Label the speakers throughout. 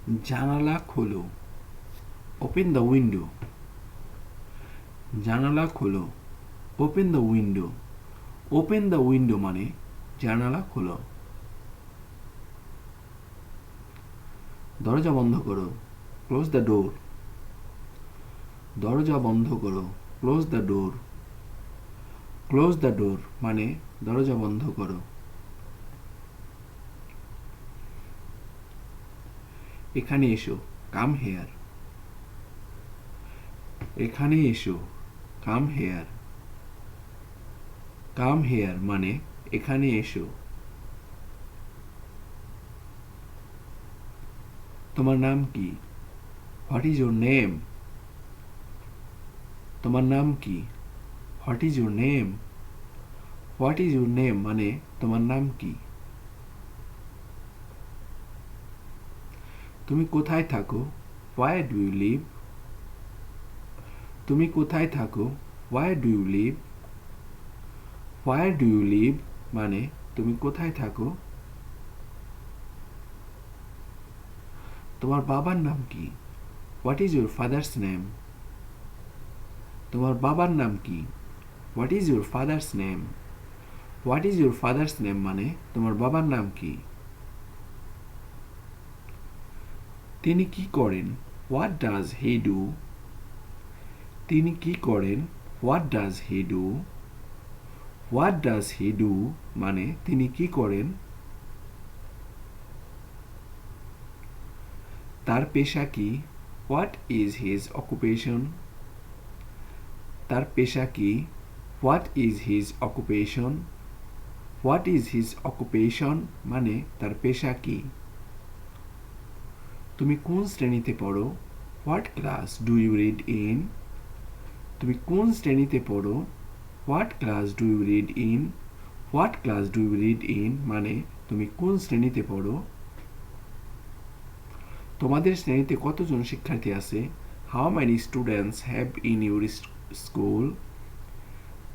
Speaker 1: জানালা খোলো। Open the window. জানালা খোলো। Open the window. Open the window মানে জানালা খোলো। দরজা বন্ধ করো। Close the door. দরজা বন্ধ করো। Close the door. Close the door মানে দরজা বন্ধ করো। এখানে এসো। Come here. এখানে এসো। Come hair. কাম হেয়ার মানে এখানে এসো। তোমার নাম কি? What is your name? তোমার নাম কি? What is your name? What is your name মানে তোমার নাম কি? তুমি কোথায় থাকো? Where do you live? তুমি কোথায় থাকো? Where do you live? Where do you live মানে তুমি কোথায় থাকো? তোমার বাবার নাম কি? What is your father's name? তোমার বাবার নাম কি? What is your father's name? What is your father's name মানে তোমার বাবার নাম কি? তিনি কি করেন? What does he do? তিনি কি করেন? What does he do? What does he do মানে তিনি কি করেন? তার পেশা কি? What is his occupation? তার পেশা কি? What is his occupation? What is his occupation মানে তার পেশা কি? তুমি কোন শ্রেণীতে পড়ো? What class do you read in? তুমি কোন শ্রেণীতে পড়ো? What class do you read in? What class do you read in মানে তুমি কোন শ্রেণীতে পড়ো? তোমাদের শ্রেণীতে কতজন শিক্ষার্থী আছে? How many students have in your school?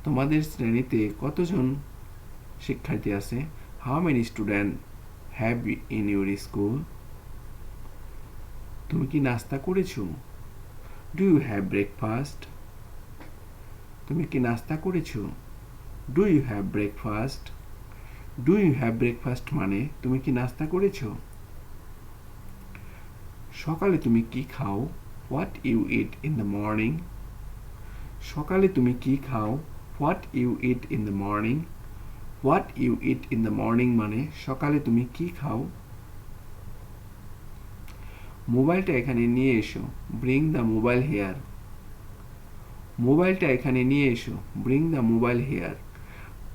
Speaker 1: তোমাদের শ্রেণীতে কতজন শিক্ষার্থী আছে? How many student have in your school? তুমি কি নাস্তা করেছো? Do you have breakfast? তুমি কি নাস্তা করেছো? Do you have breakfast? Do you have breakfast মানে তুমি কি নাস্তা করেছো? সকালে তুমি কি খাও? What you eat in the morning? সকালে তুমি কি খাও? What you eat in the morning? What you eat in the morning মানে সকালে তুমি কি খাও? মোবাইলটা এখানে নিয়ে এসো। Bring the mobile here. মোবাইলটা এখানে নিয়ে এসো। Bring the mobile here.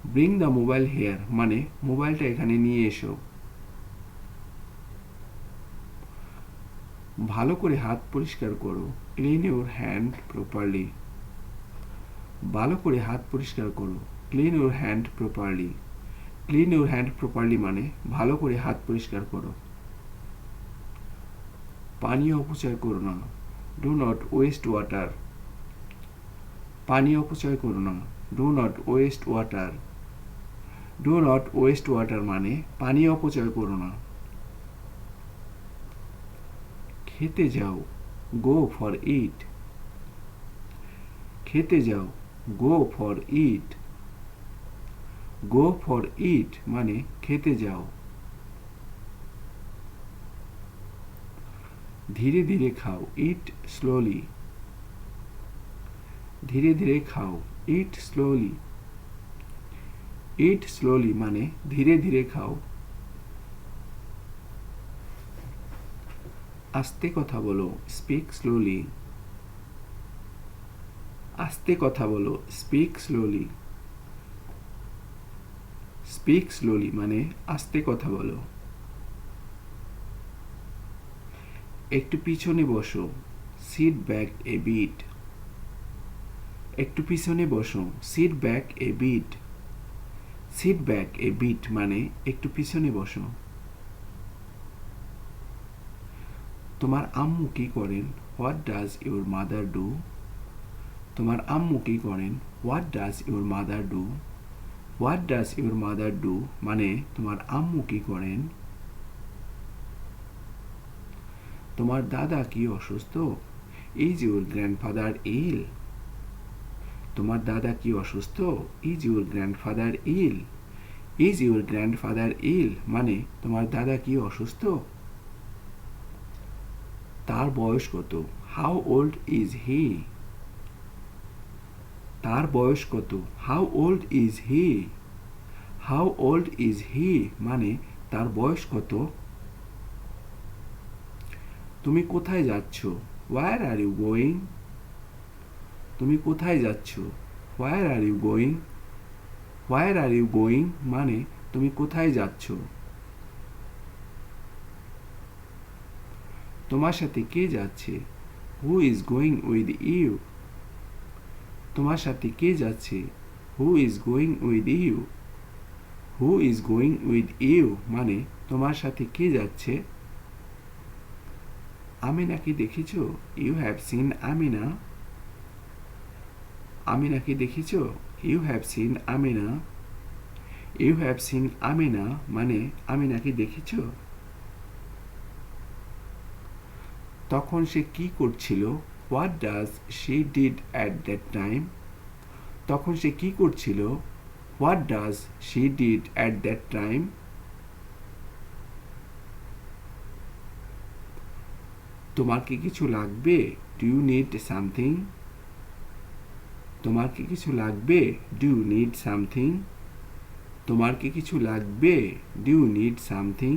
Speaker 1: Bring the mobile here মানে মোবাইলটা এখানে নিয়ে এসো। ভালো করে হাত পরিষ্কার করো। Clean your hand properly. ভালো করে হাত পরিষ্কার করো। Clean your hand properly. Clean your hand properly মানে ভালো করে হাত পরিষ্কার করো। পানি অপচয় করো না। Do not waste water. পানি অপচয় করো না। Do not waste water. Do not waste water মানে পানি অপচয় করো না। খেতে যাও। Go for it. খেতে যাও। Go for it. Go for it মানে খেতে যাও। ধীরে ধীরে খাও। ইট স্লোলি। ধীরে ধীরে খাও। ইট স্লোলি। ইট স্লোলি মানে ধীরে ধীরে খাও। আস্তে কথা বলো। Speak slowly. আস্তে কথা বলো। Speak slowly. স্পিক স্লোলি মানে আস্তে কথা বলো। একটু পিছনে বসো। Sit back a bit. একটু পিছনে বসো। Sit back a bit. Sit back a bit মানে একটু পিছনে বসো। তোমার আম্মু কি করেন? What does your mother do? তোমার আম্মু কি করেন? What does your mother do? What does your mother do মানে তোমার আম্মু কি করেন? তোমার দাদা কি অসুস্থ? Is your grandfather ill? তোমার দাদা কি অসুস্থ? Is your grandfather ill? Is your grandfather ইল মানে তোমার দাদা কি অসুস্থ? তার বয়স কত? How old is he? তার বয়স কত? How old is he? How old is he মানে তার বয়স কত? তুমি কোথায় যাচ্ছ? Where are you going? তুমি কোথায় যাচ্ছ? Where are you going? Where are you going মানে তুমি কোথায় যাচ্ছ? তোমার সাথে কে যাচ্ছে? Who is going with you? তোমার সাথে কে যাচ্ছে? Who is going with you? Who is going with you মানে তোমার সাথে কে যাচ্ছে? আমিনাকে দেখেছো? You have seen Amina? আমিনাকে দেখেছো? You have seen Amina? You have seen Amina মানে আমিনাকে দেখেছো? তখন সে কি করছিল? What does she did at that time? তখন সে কি করছিল? What does she did at that time? তোমার কি কিছু লাগবে? Do you need something? তোমার কি কিছু লাগবে? Do you need something? তোমার কি কিছু লাগবে? Do you need something?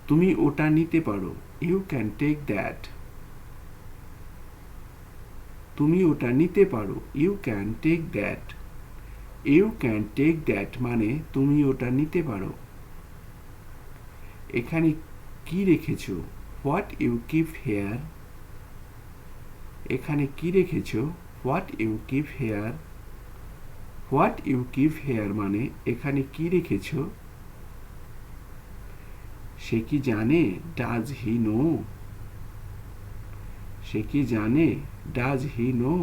Speaker 1: তুমি ওটা নিতে পারো। You can take that. তুমি ওটা নিতে পারো। You can take that. You can take that মানে তুমি ওটা নিতে পারো। এখানে কি রেখেছো? What you keep here? এখানে কি রেখেছো? What you keep here? What you keep here মানে এখানে কি রেখেছো? সে কি জানে? Does he no? সে কি জানে? Does he know?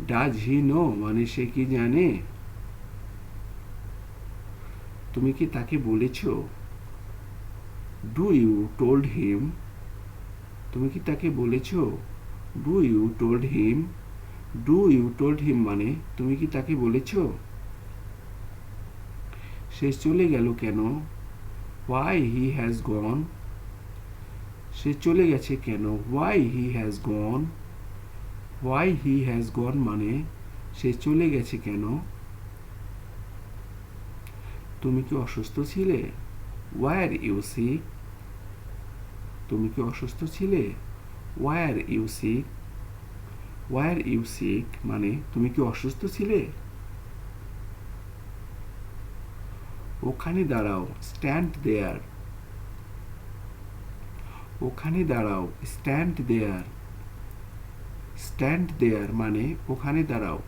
Speaker 1: Does he know মানে সে কি জানে? তুমি কি তাকে বলেছো? Do you told him? তুমি কি তাকে বলেছো? Do you told him? Do you told him মানে তুমি কি তাকে বলেছো? সে চলে গেল কেন? হোয়াই হি হ্যাজ গন? সে চলে গেছে কেন? Why he has gone? Why he has gone মানে সে চলে গেছে কেন? তুমি কি অসুস্থ ছিলে? Were you sick? তুমি কি অসুস্থ ছিলে? Were you sick? Were you sick মানে তুমি কি অসুস্থ ছিলে? ওখানে দাঁড়াও। Stand there. ওখানে দাঁড়াও। Stand there. স্ট্যান্ড দেয়ার মানে ওখানে দাঁড়াও।